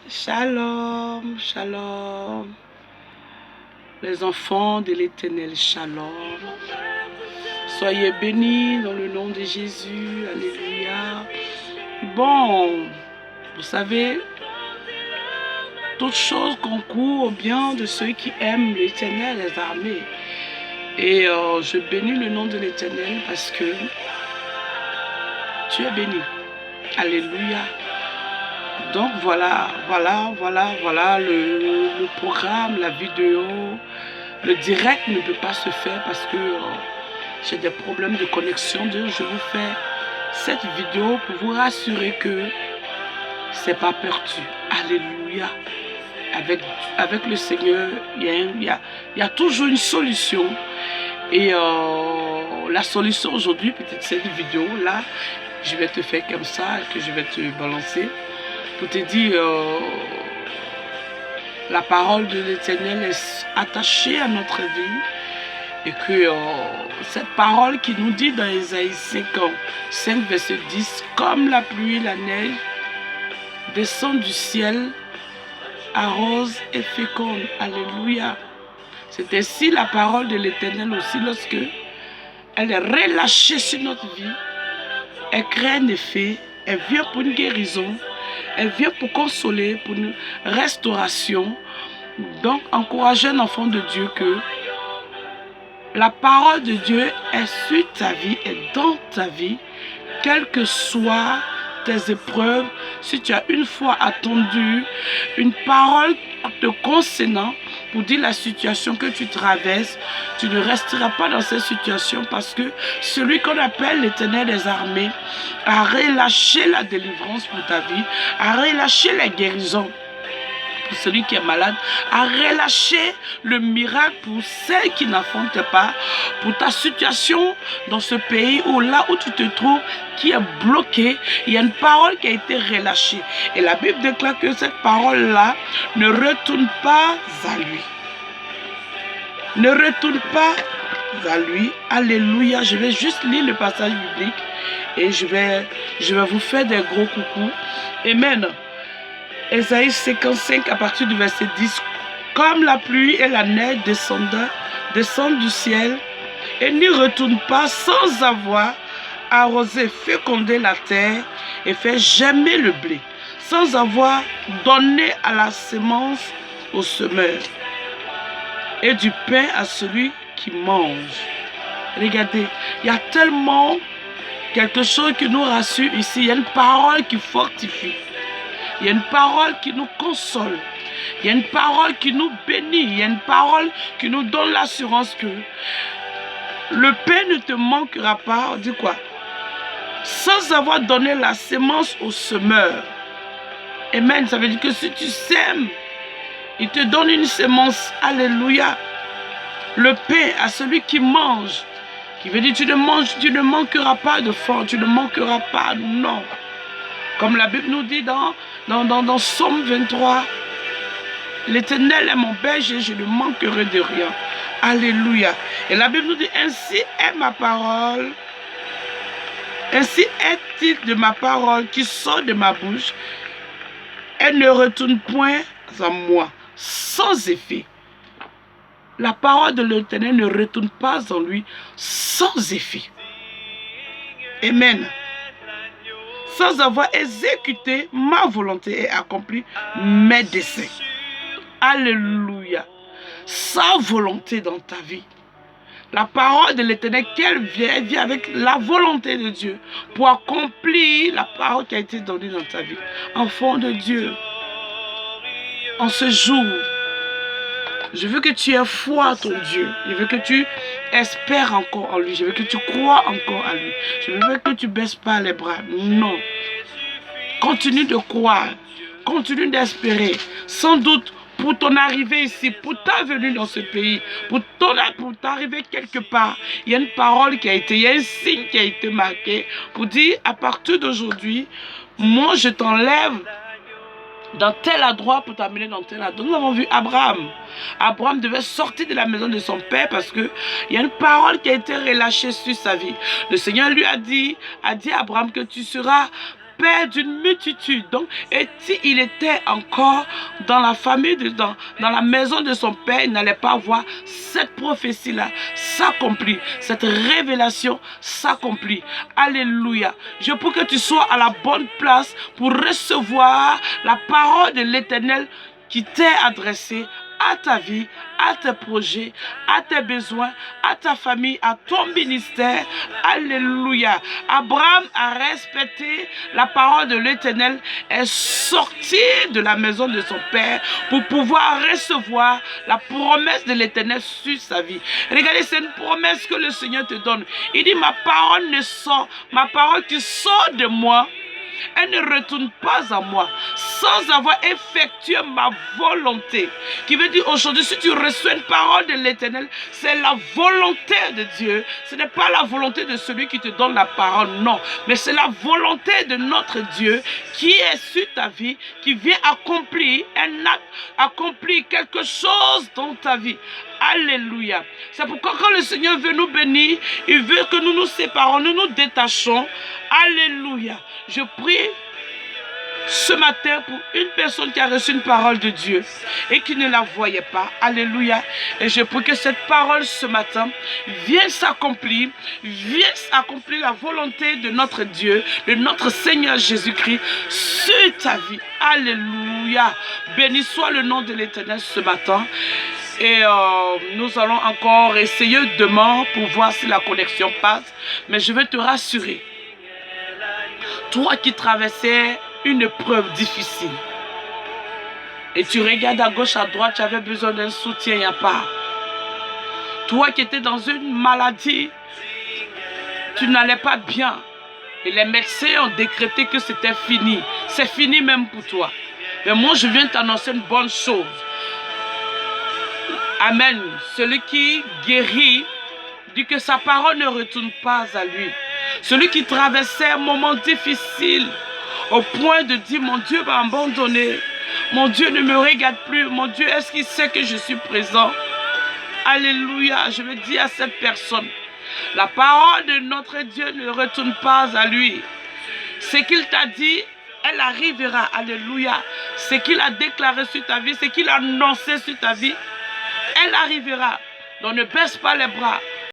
Shalom, shalom. Les enfants de l'Éternel, shalom. Soyez bénis dans le nom de Jésus. Alléluia. Bon, vous savez, toutes choses concourent au bien de ceux qui aiment l'Éternel, les armées. Et je bénis le nom de l'Éternel parce que tu es béni. Alléluia. Donc voilà le programme, la vidéo. Le direct ne peut pas se faire parce que j'ai des problèmes de connexion. Donc je vous fais cette vidéo pour vous rassurer que c'est pas perdu. Alléluia. Avec le Seigneur, il y a toujours une solution. Et la solution aujourd'hui, peut-être cette vidéo-là, je vais te faire comme ça, que je vais te balancer. Pour te dire, la parole de l'Éternel est attachée à notre vie. Et que cette parole qui nous dit dans Ésaïe 5 verset 10, comme la pluie et la neige descendent du ciel, arrose et féconde. Alléluia. C'est ainsi la parole de l'Éternel aussi lorsque elle est relâchée sur notre vie. Elle crée un effet, elle vient pour une guérison, elle vient pour consoler, pour une restauration. Donc, encouragez un enfant de Dieu que la parole de Dieu est sur ta vie, est dans ta vie, quelles que soient tes épreuves. Si tu as une fois attendu une parole te concernant pour dire la situation que tu traverses, tu ne resteras pas dans cette situation parce que celui qu'on appelle l'Éternel des armées a relâché la délivrance pour ta vie, a relâché la guérison pour celui qui est malade, a relâché le miracle pour celle qui n'affronte pas, pour ta situation dans ce pays où là où tu te trouves, qui est bloqué, il y a une parole qui a été relâchée. Et la Bible déclare que cette parole-là ne retourne pas à lui. Ne retourne pas à lui. Alléluia. Je vais juste lire le passage biblique et je vais vous faire des gros coucous. Amen. Ésaïe 55 à partir du verset 10. Comme la pluie et la neige descendent du ciel et n'y retournent pas sans avoir arrosé, fécondé la terre et fait germer le blé, sans avoir donné à la semence au semeur et du pain à celui qui mange. Regardez, il y a tellement quelque chose qui nous rassure ici. Il y a une parole qui fortifie. Il y a une parole qui nous console. Il y a une parole qui nous bénit. Il y a une parole qui nous donne l'assurance que le pain ne te manquera pas. On dit quoi? Sans avoir donné la semence au semeur. Amen. Ça veut dire que si tu sèmes, il te donne une semence. Alléluia. Le pain à celui qui mange. Qui veut dire tu ne manqueras pas de faim. Tu ne manqueras pas. Non. Comme la Bible nous dit dans Somme 23, l'Éternel est mon berger, je ne manquerai de rien. Alléluia. Et la Bible nous dit, ainsi est ma parole, ainsi est-il de ma parole qui sort de ma bouche, elle ne retourne point à moi, sans effet. La parole de l'Éternel ne retourne pas en lui, sans effet. Amen. Sans avoir exécuté ma volonté et accompli mes desseins. Alléluia. Sa volonté dans ta vie. La parole de l'Éternel, elle vient avec la volonté de Dieu pour accomplir la parole qui a été donnée dans ta vie. Enfant de Dieu, en ce jour, je veux que tu aies foi en ton Dieu. Je veux que tu espères encore en lui. Je veux que tu crois encore à lui. Je veux que tu ne baisses pas les bras. Non. Continue de croire. Continue d'espérer. Sans doute, pour ton arrivée ici, pour ta venue dans ce pays, pour t'arriver quelque part, il y a une parole qui a été, il y a un signe qui a été marqué pour dire, à partir d'aujourd'hui, moi je t'enlève dans tel endroit pour t'amener dans tel endroit. Nous avons vu Abraham. Abraham devait sortir de la maison de son père parce qu'il y a une parole qui a été relâchée sur sa vie. Le Seigneur lui a dit à Abraham que tu seras père d'une multitude. Donc, et s'il était encore dans la famille, dans la maison de son père, il n'allait pas voir cette prophétie-là s'accomplir, cette révélation s'accomplir. Alléluia. Je prie que tu sois à la bonne place pour recevoir la parole de l'Éternel qui t'est adressée à ta vie, à tes projets, à tes besoins, à ta famille, à ton ministère. Alléluia. Abraham a respecté la parole de l'Éternel, est sorti de la maison de son père pour pouvoir recevoir la promesse de l'Éternel sur sa vie. Regardez, c'est une promesse que le Seigneur te donne. Il dit, ma parole qui sort de moi, elle ne retourne pas à moi sans avoir effectué ma volonté. Qui veut dire aujourd'hui, si tu reçois une parole de l'Éternel, c'est la volonté de Dieu. Ce n'est pas la volonté de celui qui te donne la parole, non. Mais c'est la volonté de notre Dieu qui est sur ta vie, qui vient accomplir un acte, accomplir quelque chose dans ta vie. Alléluia. C'est pourquoi quand le Seigneur veut nous bénir, il veut que nous nous séparons, nous nous détachons. Alléluia. Je prie ce matin pour une personne qui a reçu une parole de Dieu et qui ne la voyait pas. Alléluia. Et je prie que cette parole ce matin vienne s'accomplir, la volonté de notre Dieu, de notre Seigneur Jésus-Christ sur ta vie. Alléluia. Béni soit le nom de l'Éternel ce matin. Et nous allons encore essayer demain pour voir si la connexion passe. Mais je veux te rassurer. Toi qui traversais une épreuve difficile et tu regardes à gauche, à droite, tu avais besoin d'un soutien, il n'y a pas. Toi qui étais dans une maladie, tu n'allais pas bien et les médecins ont décrété que c'était fini. C'est fini même pour toi. Mais moi, je viens t'annoncer une bonne chose. Amen. Celui qui guérit dit que sa parole ne retourne pas à lui. Celui qui traversait un moment difficile au point de dire, mon Dieu m'a abandonné. Mon Dieu ne me regarde plus. Mon Dieu, est-ce qu'il sait que je suis présent? Alléluia. Je veux dire à cette personne, la parole de notre Dieu ne retourne pas à lui. Ce qu'il t'a dit, elle arrivera. Alléluia. Ce qu'il a déclaré sur ta vie, ce qu'il a annoncé sur ta vie, elle arrivera. Donc ne baisse pas les bras.